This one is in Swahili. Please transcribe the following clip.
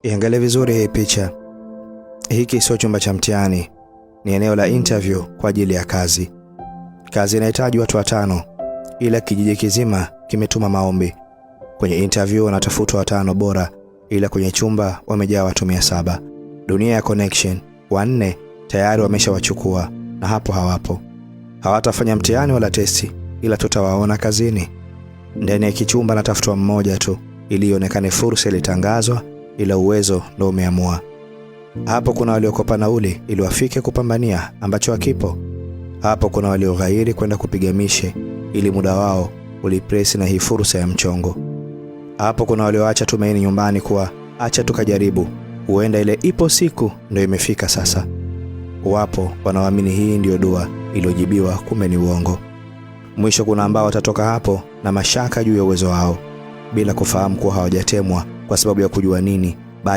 Iangalie vizuri hii picha. Hiki sio chumba cha mtihani, ni eneo la interview kwa ajili ya kazi. Kazi inahitaji watu 5, ila kijiji kizima kimetuma maombi. Kwenye interview wanatafuta 5 bora, ila kwenye chumba wamejaa watu 700. Dunia ya connection, 4 tayari wameshawachukua na hapo hawapo. Hawatafanya mtihani wala testi, ila tutawaona kazini. Ndani ya kichumba natafutwa mmoja tu ili ionekane fursa ilitangazwa, ila uwezo ndio umeamua. Hapo kuna waliokopa nauli ili wafike kupambania ambacho hakipo. Hapo kuna walioghairi kwenda kupiga mishe ili muda wao ulipresi na hii fursa ya mchongo. Hapo kuna walioacha tumaini nyumbani kuwa acha tukajaribu, huenda ile ipo siku ndio imefika sasa. Wapo wanaoamini hii ndio dua iliyojibiwa, kumbe ni uongo. Mwisho kuna ambao watatoka hapo na mashaka juu ya uwezo wao bila kufahamu kuwa hawajatemwa kwa sababu ya kujua nini